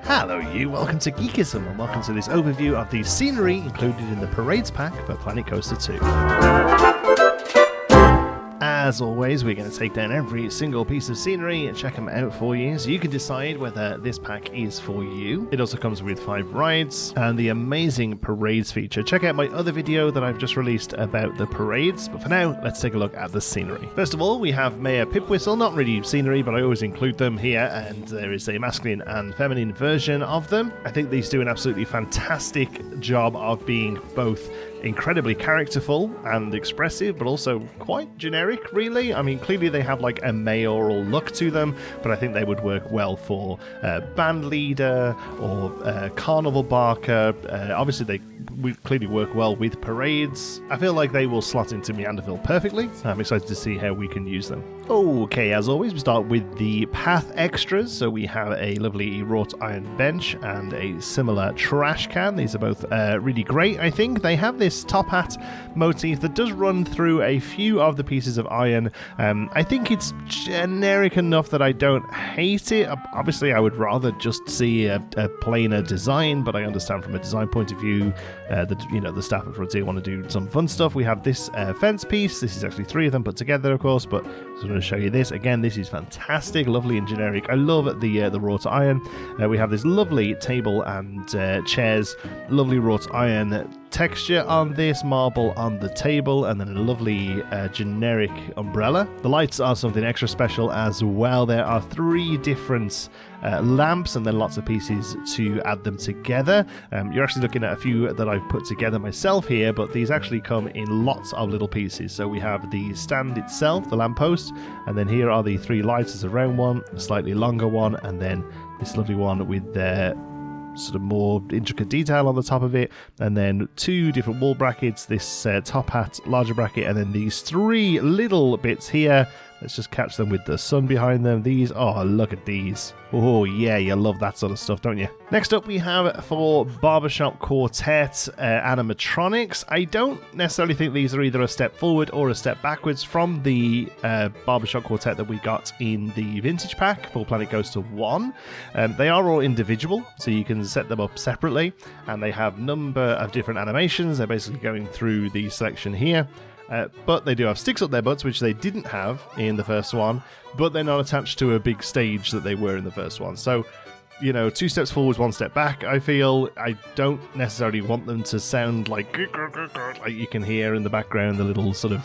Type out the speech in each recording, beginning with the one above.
Hello you, welcome to Geekism and welcome to this overview of the scenery included in the Parades pack for Planet Coaster 2. As always, we're going to take down every single piece of scenery and check them out for you so you can decide whether this pack is for you. It also comes with 5 rides and the amazing Parades feature. Check out my other video that I've just released about the Parades, but for now, let's take a look at the scenery. First of all, we have Mayor Pip Whistle, not really scenery, but I always include them here, and there is a masculine and feminine version of them. I think these do an absolutely fantastic job of being both incredibly characterful and expressive, but also quite generic, really. I mean, clearly they have like a mayoral look to them, but I think they would work well for band leader or carnival barker. Obviously, they clearly work well with parades. I feel like they will slot into Meanderville perfectly, so I'm excited to see how we can use them. Okay, as always, we start with the path extras. So we have a lovely wrought iron bench and a similar trash can. These are both really great, I think. They have this top hat motif that does run through a few of the pieces of iron. I think it's generic enough that I don't hate it. Obviously, I would rather just see a plainer design, but I understand from a design point of view, the staff at Frontier want to do some fun stuff. We have this fence piece. This is actually 3 of them put together, of course, but I'm going to show you this. Again, this is fantastic, lovely and generic. I love the wrought iron. We have this lovely table and chairs, lovely wrought iron texture on this, marble on the table, and then a lovely generic umbrella. The lights are something extra special as well. There are 3 different lamps and then lots of pieces to add them together. You're actually looking at a few that I've put together myself here, but these actually come in lots of little pieces. So we have the stand itself, the lamppost, and then here are the 3 lights. There's a round one, a slightly longer one, and then this lovely one with sort of more intricate detail on the top of it, and then 2 different wall brackets, this top hat larger bracket, and then these 3 little bits here. Let's just catch them with the sun behind them. These, oh, look at these. Oh yeah, you love that sort of stuff, don't you? Next up we have for Barbershop Quartet animatronics. I don't necessarily think these are either a step forward or a step backwards from the Barbershop Quartet that we got in the vintage pack for Planet Coaster 1. They are all individual, so you can set them up separately, and they have a number of different animations. They're basically going through the selection here. But they do have sticks up their butts, which they didn't have in the first one, but they're not attached to a big stage that they were in the first one. So, 2 steps forward, 1 step back, I feel. I don't necessarily want them to sound like you can hear in the background, the little sort of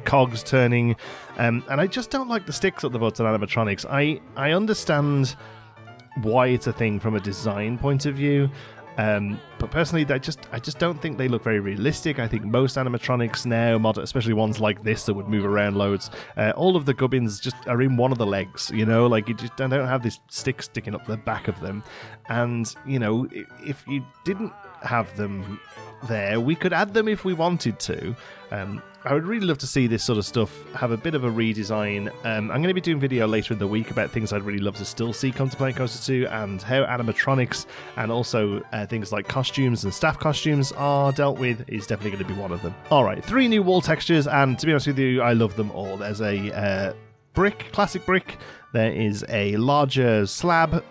cogs turning. And I just don't like the sticks up the butts and animatronics. I understand why it's a thing from a design point of view. But personally, I just don't think they look very realistic. I think most animatronics now, especially ones like this that would move around loads, all of the gubbins just are in one of the legs, like you just don't have this stick sticking up the back of them. And, if you didn't have them there, we could add them if we wanted to. I would really love to see this sort of stuff have a bit of a redesign. I'm going to be doing a video later in the week about things I'd really love to still see come to Planet Coaster 2 and how animatronics and also things like costumes and staff costumes are dealt with is definitely going to be one of them. Alright, 3 new wall textures, and to be honest with you, I love them all. There's a classic brick. There is a larger slab,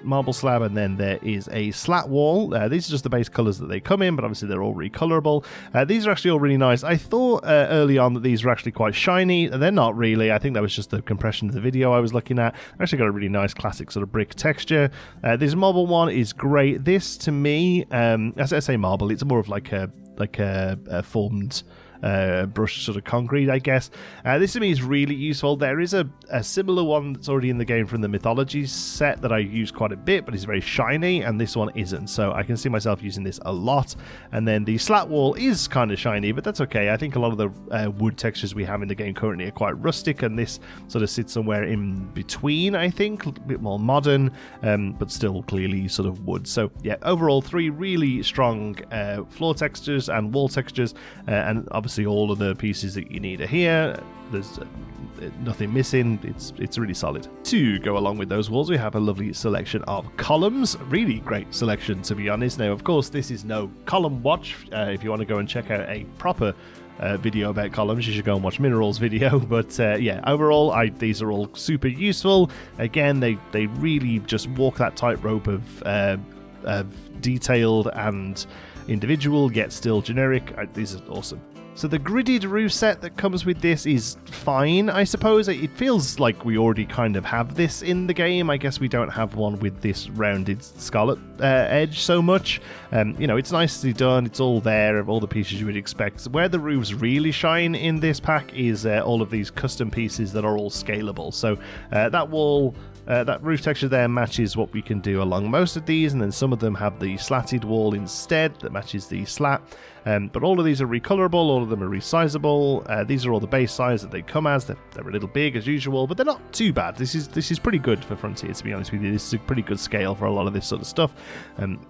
marble slab, and then there is a slat wall. These are just the base colours that they come in, but obviously they're all recolorable. These are actually all really nice. I thought early on that these were actually quite shiny. They're not really. I think that was just the compression of the video I was looking at. Actually got a really nice classic sort of brick texture. This marble one is great. This, to me, as I say marble, it's more of like a formed brushed sort of concrete, I guess. This to me is really useful. There is a similar one that's already in the game from the Mythology set that I use quite a bit, but it's very shiny, and this one isn't, so I can see myself using this a lot. And then the slat wall is kind of shiny, but that's okay. I think a lot of the wood textures we have in the game currently are quite rustic, and this sort of sits somewhere in between, I think, a bit more modern, but still clearly sort of wood. So yeah, overall 3 really strong floor textures and wall textures, and obviously all of the pieces that you need are here. There's nothing missing. It's really solid. To go along with those walls, we have a lovely selection of columns. Really great selection, to be honest. Now, of course, this is no column watch. If you want to go and check out a proper video about columns. You should go and watch Minerals video. But yeah, overall, these are all super useful. Again, they really just walk that tightrope of detailed and individual, yet still generic. These are awesome. So the gridded roof set that comes with this is fine, I suppose. It feels like we already kind of have this in the game. I guess we don't have one with this rounded scarlet edge so much. It's nicely done. It's all there, of all the pieces you would expect. Where the roofs really shine in this pack is all of these custom pieces that are all scalable. So that roof texture there matches what we can do along most of these, and then some of them have the slatted wall instead that matches the slat. But all of these are recolorable, all of them are resizable. These are all the base size that they come as. They're a little big as usual, but they're not too bad. This is pretty good for Frontier, to be honest with you. This is a pretty good scale for a lot of this sort of stuff.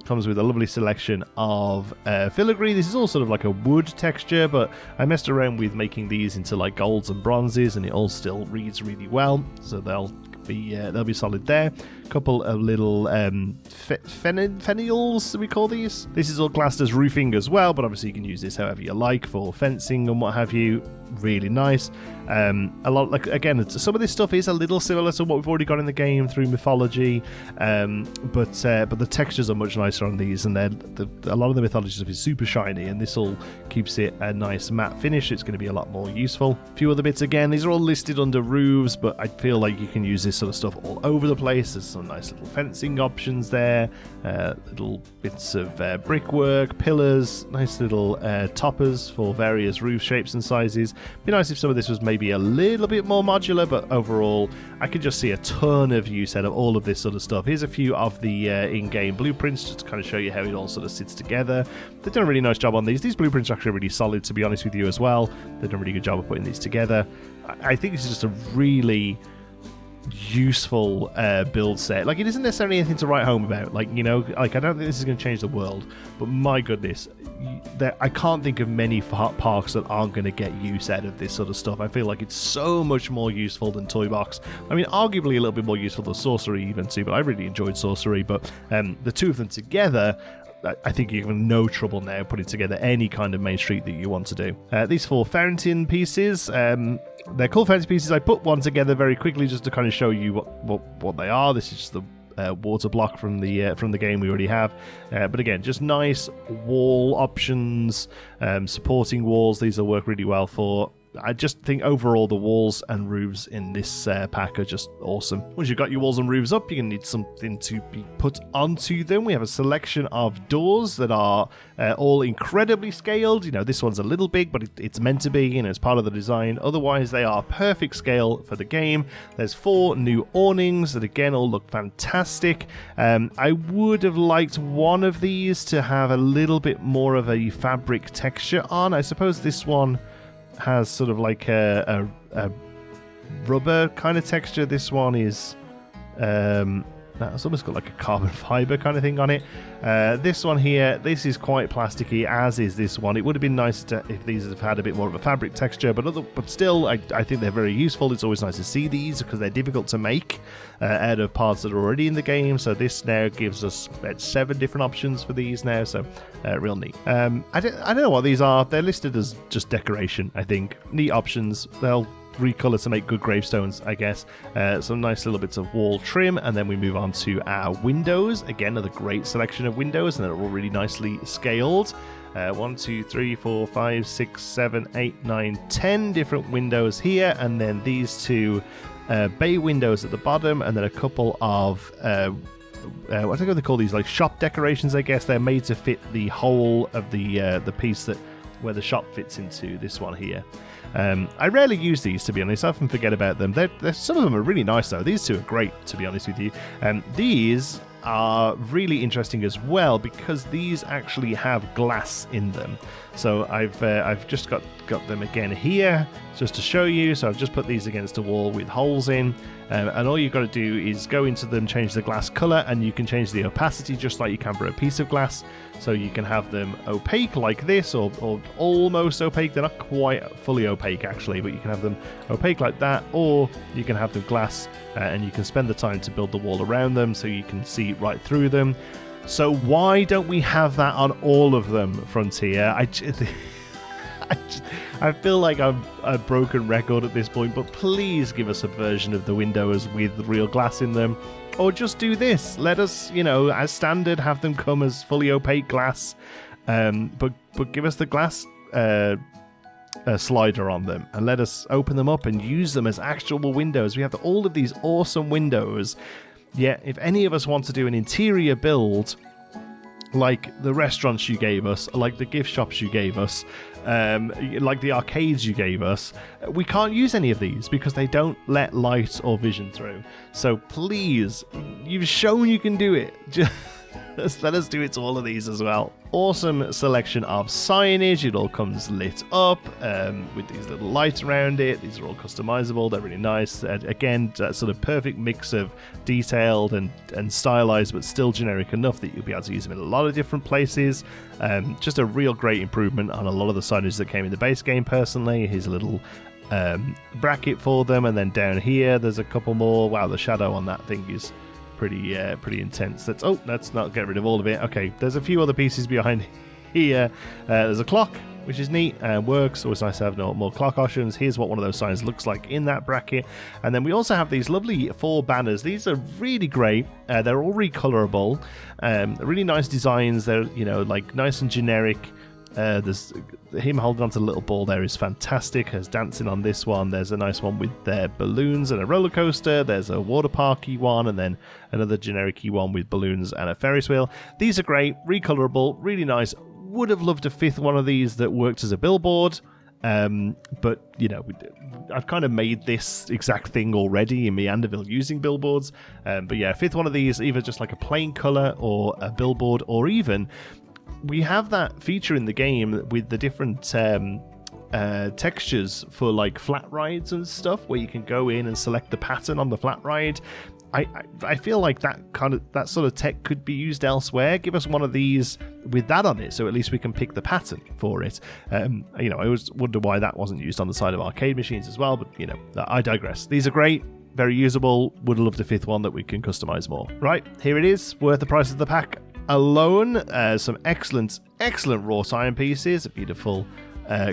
Comes with a lovely selection of filigree. This is all sort of like a wood texture, but I messed around with making these into like golds and bronzes, and it all still reads really well. So they'll be solid there. A couple of little fennials, we call these. This is all classed as roofing as well, but obviously you can use this however you like for fencing and what have you. Really nice. A lot, like, again, some of this stuff is a little similar to what we've already got in the game through mythology, but the textures are much nicer on these, and a lot of the mythology stuff is super shiny, and this all keeps it a nice matte finish. It's going to be a lot more useful. A few other bits, again, these are all listed under roofs, but I feel like you can use this sort of stuff all over the place. There's some nice little fencing options there, little bits of brickwork, pillars, nice little toppers for various roof shapes and sizes. Be nice if some of this was maybe a little bit more modular, but overall I could just see a ton of use out of all of this sort of stuff. Here's a few of the in-game blueprints just to kind of show you how it all sort of sits together. They've done a really nice job on these. These blueprints are actually really solid, to be honest with you, as well. They've done a really good job of putting these together. I think this is just a really useful build set. Like, it isn't necessarily anything to write home about. Like, I don't think this is going to change the world, but my goodness, I can't think of many parks that aren't going to get use out of this sort of stuff. I feel like it's so much more useful than Toy Box. I mean, arguably a little bit more useful than Sorcery even too, but I really enjoyed Sorcery. But the two of them together, I think you have no trouble now putting together any kind of main street that you want to do. These 4 fountain pieces, they're cool fountain pieces. I put one together very quickly just to kind of show you what they are. This is just the water block from the game we already have, but again, just nice wall options, supporting walls. These will work really well for. I just think overall the walls and roofs in this pack are just awesome. Once you've got your walls and roofs up, you're going to need something to be put onto them. We have a selection of doors that are all incredibly scaled. This one's a little big, but it's meant to be, it's part of the design. Otherwise, they are perfect scale for the game. There's 4 new awnings that, again, all look fantastic. I would have liked one of these to have a little bit more of a fabric texture on. I suppose this one has sort of like a rubber kind of texture. This one is it's almost got like a carbon fiber kind of thing on it. This one here, this is quite plasticky, as is this one. It would have been nice if these have had a bit more of a fabric texture, but still, I think they're very useful. It's always nice to see these because they're difficult to make out of parts that are already in the game. So this now gives us about 7 different options for these now, so real neat. I don't know what these are. They're listed as just decoration, I think. Neat options. They'll recolor to make good gravestones, I guess. Some nice little bits of wall trim, and then we move on to our windows. Again, another great selection of windows, and they're all really nicely scaled. 1, 2, 3, 4, 5, 6, 7, 8, 9, 10 different windows here, and then these 2 bay windows at the bottom, and then a couple of what do they call these, like shop decorations, I guess. They're made to fit the whole of the piece where the shop fits into this one here. I rarely use these, to be honest. I often forget about them. Some of them are really nice, though. These 2 are great, to be honest with you. These are really interesting as well because these actually have glass in them. So I've just got them again here just to show you. So I've just put these against a wall with holes in, and all you've got to do is go into them, change the glass color, and you can change the opacity just like you can for a piece of glass. So you can have them opaque like this, or almost opaque. They're not quite fully opaque actually, but you can have them opaque like that, or you can have them glass, and you can spend the time to build the wall around them so you can see right through them. So why don't we have that on all of them, Frontier? I feel like I'm a broken record at this point, but please give us a version of the windows with real glass in them. Or just do this. Let us, as standard, have them come as fully opaque glass. But give us the glass slider on them and let us open them up and use them as actual windows. We have all of these awesome windows. Yeah, if any of us want to do an interior build like the restaurants you gave us, like the gift shops you gave us, like the arcades you gave us, we can't use any of these because they don't let light or vision through. So please, you've shown you can do it. Just let us do it to all of these as well. Awesome selection of signage. It all comes lit up with these little lights around it. These are all customizable. They're really nice. Again, that sort of perfect mix of detailed and stylized, but still generic enough that you'll be able to use them in a lot of different places. Just a real great improvement on a lot of the signage that came in the base game, personally. Here's a little bracket for them, and then down here there's a couple more. Wow, the shadow on that thing is pretty intense. Let's not get rid of all of it. Okay, there's a few other pieces behind here. There's a clock, which is neat and works. Always nice to have more clock options. Here's what one of those signs looks like in that bracket. And then we also have these lovely 4 banners. These are really great. They're all recolorable. Really nice designs. They're like nice and generic. There's him holding onto the little ball there is fantastic. There's dancing on this one. There's a nice one with their balloons and a roller coaster. There's a water parky one, and then another generic-y one with balloons and a Ferris wheel. These are great, recolorable, really nice. Would have loved a 5th one of these that worked as a billboard. But I've kind of made this exact thing already in Meanderville using billboards. But yeah, 5th one of these, either just like a plain color or a billboard, or even we have that feature in the game with the different textures for like flat rides and stuff, where you can go in and select the pattern on the flat ride. I feel like that sort of tech could be used elsewhere. Give us one of these with that on it, so at least we can pick the pattern for it. I always wonder why that wasn't used on the side of arcade machines as well, but I digress. These are great, very usable. Would have loved a 5th one that we can customize more. Right, here it is, worth the price of the pack alone. Some excellent wrought iron pieces, a beautiful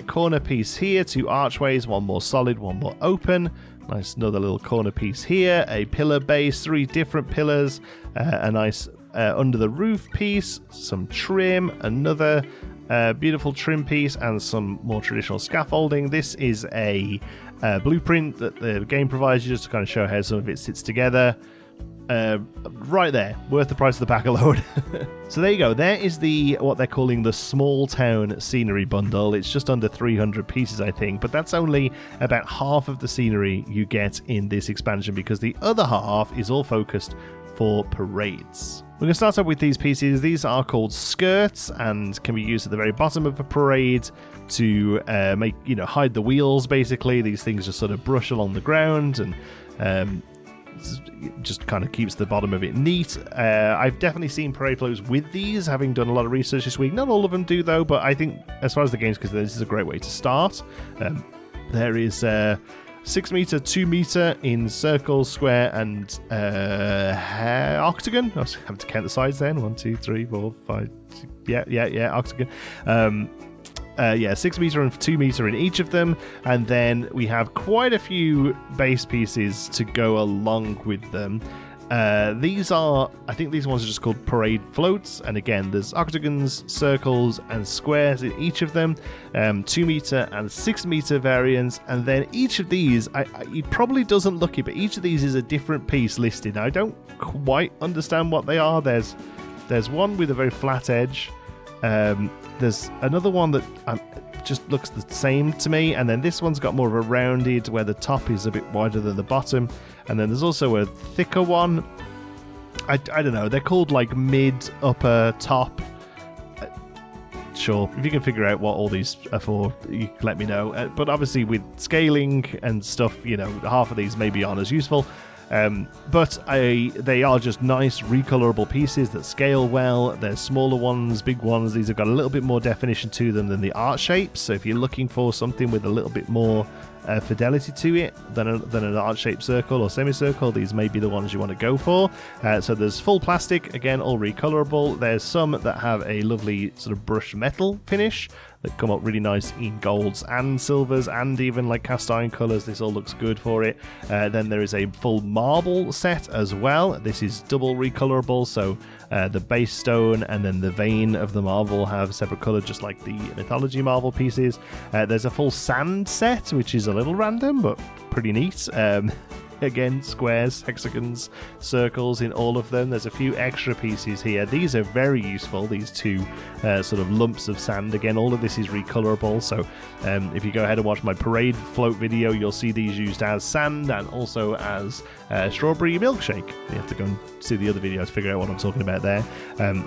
corner piece here, 2 archways, one more solid, one more open. Nice, another little corner piece here, a pillar base, 3 different pillars, a nice under the roof piece, some trim, another beautiful trim piece, and some more traditional scaffolding. This is a blueprint that the game provides you just to kind of show how some of it sits together. Right there, worth the price of the pack alone. So there you go. There is what they're calling the small town scenery bundle. It's just under 300 pieces, I think, but that's only about half of the scenery you get in this expansion, because the other half is all focused for parades. We're going to start up with these pieces. These are called skirts and can be used at the very bottom of a parade to make hide the wheels. Basically, these things just sort of brush along the ground and just kind of keeps the bottom of it neat. I've definitely seen parade floats with these, having done a lot of research this week. Not all of them do though, but I think as far as the game's concerned, this is a great way to start. There is 6 meter, 2 meter in circle, square, and octagon. I have to count the sides then. 1, 2, 3, 4, 5. Yeah, octagon. 6 meter and 2 meter in each of them, and then we have quite a few base pieces to go along with them. I think these ones are just called parade floats, and again there's octagons, circles, and squares in each of them, 2 meter and 6 meter variants, and then each of these, it probably doesn't look it, but each of these is a different piece listed. Now, I don't quite understand what they are. There's one with a very flat edge. There's another one that just looks the same to me, and then this one's got more of a rounded, where the top is a bit wider than the bottom, and then there's also a thicker one. I don't know, they're called like mid, upper, top. Sure, if you can figure out what all these are for, you can let me know. But obviously with scaling and stuff, half of these maybe aren't as useful. But they are just nice recolorable pieces that scale well. There's smaller ones, big ones. These have got a little bit more definition to them than the art shapes. So if you're looking for something with a little bit more fidelity to it than an art-shaped circle or semicircle, these may be the ones you want to go for. So there's full plastic, again, all recolorable. There's some that have a lovely sort of brushed metal finish. that come up really nice in golds and silvers and even like cast iron colors. This all looks good for it. Then there is a full marble set as well. This is double recolorable, so the base stone and then the vein of the marble have a separate color, just like the mythology marble pieces. There's a full sand set, which is a little random but pretty neat. Again, squares, hexagons, circles in all of them. There's a few extra pieces here. These are very useful, these two sort of lumps of sand. Again, all of this is recolorable, so if you go ahead and watch my parade float video, you'll see these used as sand and also as strawberry milkshake. You have to go and see the other video to figure out what I'm talking about there.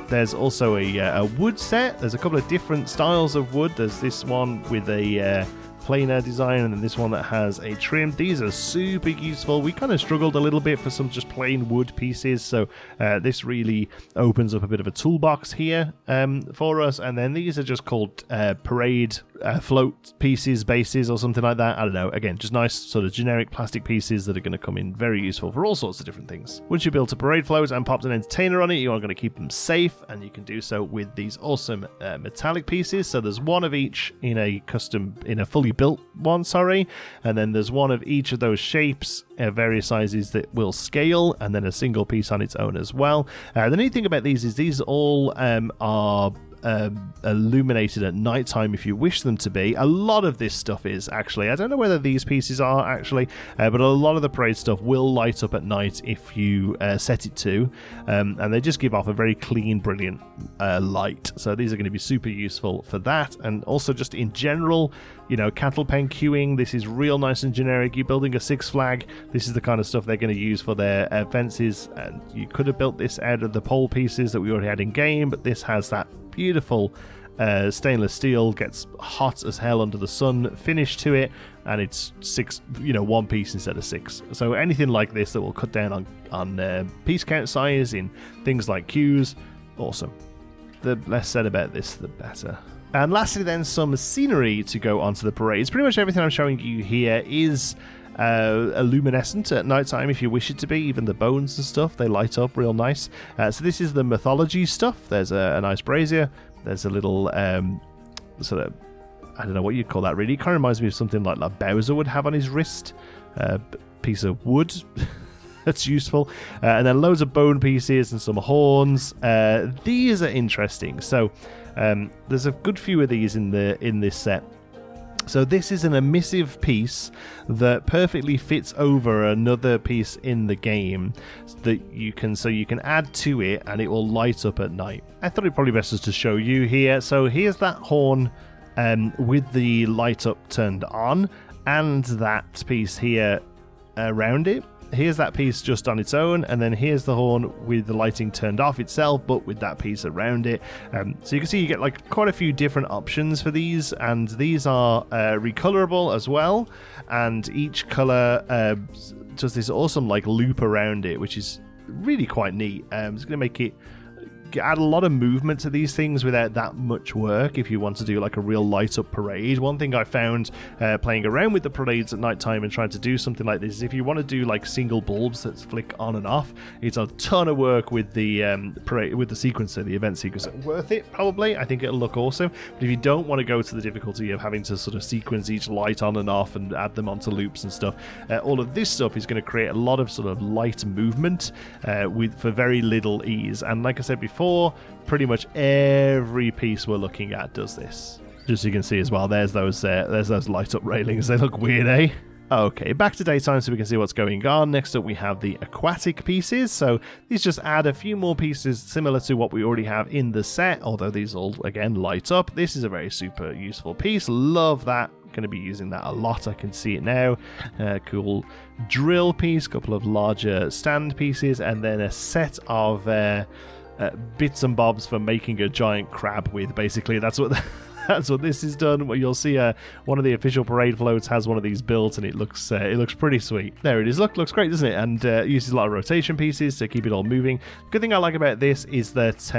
There's also a wood set. There's a couple of different styles of wood. There's this one with a planar design and then this one that has a trim. These are super useful. We kind of struggled a little bit for some just plain wood pieces, so this really opens up a bit of a toolbox here for us. And then these are just called parade float pieces, bases or something like that. I don't know. Again, just nice sort of generic plastic pieces that are going to come in very useful for all sorts of different things. Once you built a parade float and popped an entertainer on it, you are going to keep them safe, and you can do so with these awesome metallic pieces. So there's one of each in a fully built one, and then there's one of each of those shapes, various sizes that will scale, and then a single piece on its own as well. The neat thing about these is these all are illuminated at night time if you wish them to be. A lot of this stuff is actually, I don't know whether these pieces are actually, but a lot of the parade stuff will light up at night if you set it to, and they just give off a very clean, brilliant light. So these are going to be super useful for that, and also just in general, you know, cattle pen queuing. This is real nice and generic. You're building a Six Flag, this is the kind of stuff they're going to use for their fences, and you could have built this out of the pole pieces that we already had in game, but this has that beautiful stainless steel, gets hot as hell under the sun finish to it, and it's one piece instead of six. So anything like this that will cut down on piece count size in things like queues, awesome. The less said about this, the better. And lastly then, some scenery to go onto the parades. Pretty much everything I'm showing you here is luminescent at night time if you wish it to be. Even the bones and stuff, they light up real nice. So this is the mythology stuff. There's a nice brazier. There's a little sort of, I don't know what you'd call that really. It kind of reminds me of something like Bowser would have on his wrist. Piece of wood. That's useful. And then loads of bone pieces and some horns. These are interesting. So there's a good few of these in this set. So this is an emissive piece that perfectly fits over another piece in the game that you can add to it and it will light up at night. I thought it'd probably best just to show you here. So here's that horn with the light up turned on, and that piece here around it. Here's that piece just on its own, and then here's the horn with the lighting turned off itself, but with that piece around it. So you can see you get like quite a few different options for these, and these are recolorable as well, and each color does this awesome like loop around it, which is really quite neat. It's going to make it add a lot of movement to these things without that much work if you want to do like a real light up parade. One thing I found playing around with the parades at night time and trying to do something like this is if you want to do like single bulbs that flick on and off, it's a ton of work with the parade, with the sequencer, the event sequencer. Worth it probably. I think it'll look awesome, but if you don't want to go to the difficulty of having to sort of sequence each light on and off and add them onto loops and stuff, all of this stuff is going to create a lot of sort of light movement for very little ease. And like I said before, pretty much every piece we're looking at does this. Just so you can see as well, there's those light up railings. They look weird, eh? Okay, back to daytime so we can see what's going on. Next up we have the aquatic pieces. So these just add a few more pieces similar to what we already have in the set, although these all again light up. This is a very super useful piece. Love that. Going to be using that a lot. I can see it now. Cool drill piece, couple of larger stand pieces, and then a set of bits and bobs for making a giant crab with. Basically that's what this is done. You'll see one of the official parade floats has one of these built, and it looks pretty sweet. There it is. Looks great, doesn't it? And uses a lot of rotation pieces to keep it all moving. Good thing I like about this is that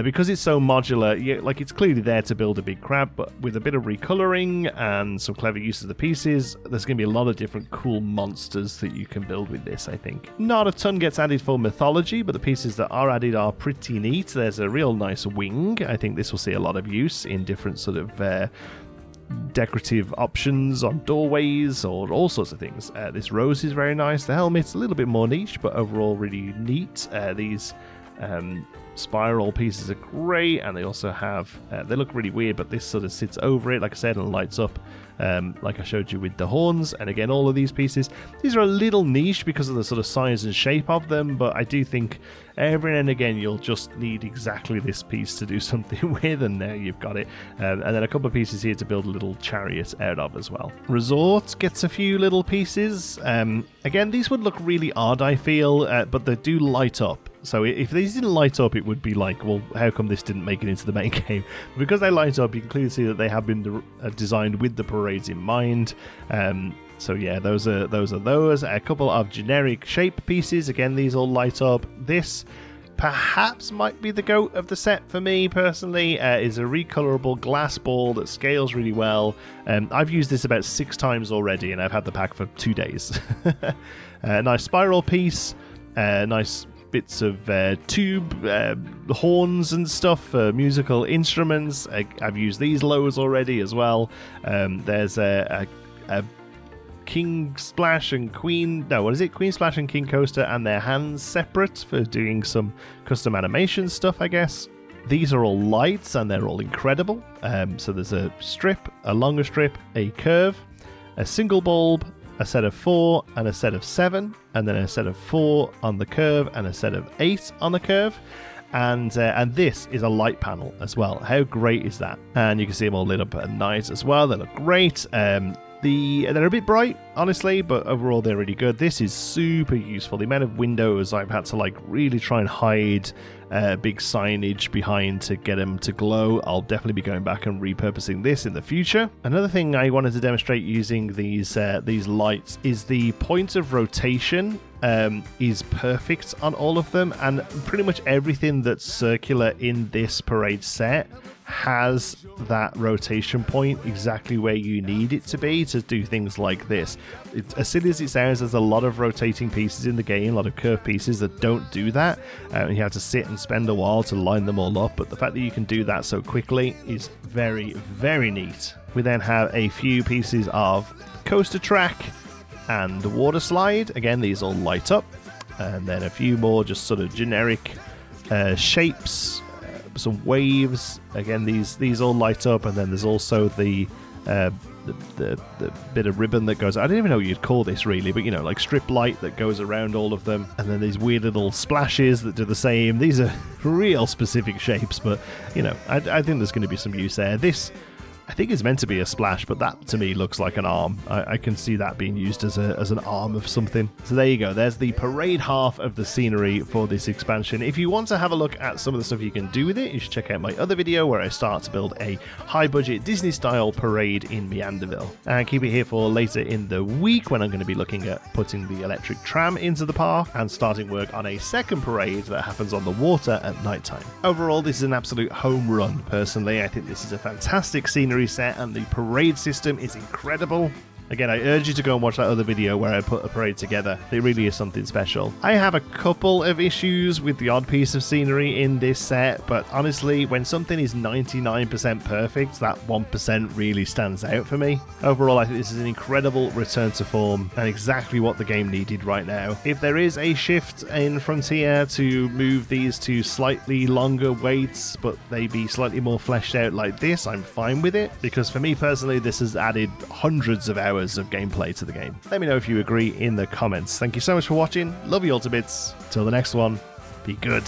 because it's so modular, like it's clearly there to build a big crab, but with a bit of recoloring and some clever use of the pieces, there's going to be a lot of different cool monsters that you can build with this, I think. Not a ton gets added for mythology, but the pieces that are added are pretty neat. There's a real nice wing. I think this will see a lot of use in different sort of decorative options on doorways or all sorts of things. This rose is very nice. The helmet's a little bit more niche, but overall really neat. These spiral pieces are great, and they also have they look really weird, but this sort of sits over it, like I said, and lights up, like I showed you with the horns. And again, all of these pieces, these are a little niche because of the sort of size and shape of them, but I do think every now and again you'll just need exactly this piece to do something with, and there you've got it. And then a couple of pieces here to build a little chariot out of as well. Resort gets a few little pieces. Again, these would look really odd, I feel, but they do light up. So if these didn't light up, it would be like, well, how come this didn't make it into the main game? But because they light up, you can clearly see that they have been designed with the parades in mind. So yeah, those are those. A couple of generic shape pieces. Again, these all light up. This perhaps might be the goat of the set for me personally. Is a recolorable glass ball that scales really well. I've used this about 6 times already, and I've had the pack for 2 days. Nice spiral piece. Nice bits of tube horns and stuff for musical instruments. I've used these lows already as well. There's a King Splash and Queen Splash and King Coaster and their hands separate for doing some custom animation stuff, I guess. These are all lights and they're all incredible. So there's a strip, a longer strip, a curve, a single bulb, a set of 4 and a set of 7, and then a set of 4 on the curve and a set of 8 on the curve. And this is a light panel as well. How great is that? And you can see them all lit up at night as well. They look great. They're a bit bright, honestly, but overall they're really good. This is super useful. The amount of windows I've had to like really try and hide big signage behind to get them to glow. I'll definitely be going back and repurposing this in the future. Another thing I wanted to demonstrate using these lights is the point of rotation is perfect on all of them, and pretty much everything that's circular in this parade set has that rotation point exactly where you need it to be to do things like this. As silly as it sounds, there's a lot of rotating pieces in the game, a lot of curved pieces that don't do that, and you have to sit and spend a while to line them all up, but the fact that you can do that so quickly is very, very neat. We then have a few pieces of coaster track and water slide. Again, these all light up, and then a few more just sort of generic shapes, some waves. Again, these all light up, and then there's also the bit of ribbon that goes, I don't even know what you'd call this really, but you know, like strip light that goes around all of them, and then these weird little splashes that do the same. These are real specific shapes, but you know, I think there's going to be some use there. This I think it's meant to be a splash, but that to me looks like an arm. I can see that being used as an arm of something. So there you go. There's the parade half of the scenery for this expansion. If you want to have a look at some of the stuff you can do with it, you should check out my other video where I start to build a high-budget Disney-style parade in Meanderville. And keep it here for later in the week when I'm going to be looking at putting the electric tram into the park and starting work on a second parade that happens on the water at night time. Overall, this is an absolute home run, personally. I think this is a fantastic scenery set, and the parade system is incredible. Again, I urge you to go and watch that other video where I put a parade together. It really is something special. I have a couple of issues with the odd piece of scenery in this set, but honestly, when something is 99% perfect, that 1% really stands out for me. Overall, I think this is an incredible return to form and exactly what the game needed right now. If there is a shift in Frontier to move these to slightly longer waits, but they be slightly more fleshed out like this, I'm fine with it, because for me personally, this has added hundreds of hours of gameplay to the game. Let me know if you agree in the comments. Thank you so much for watching. Love you all to bits. Till the next one, be good.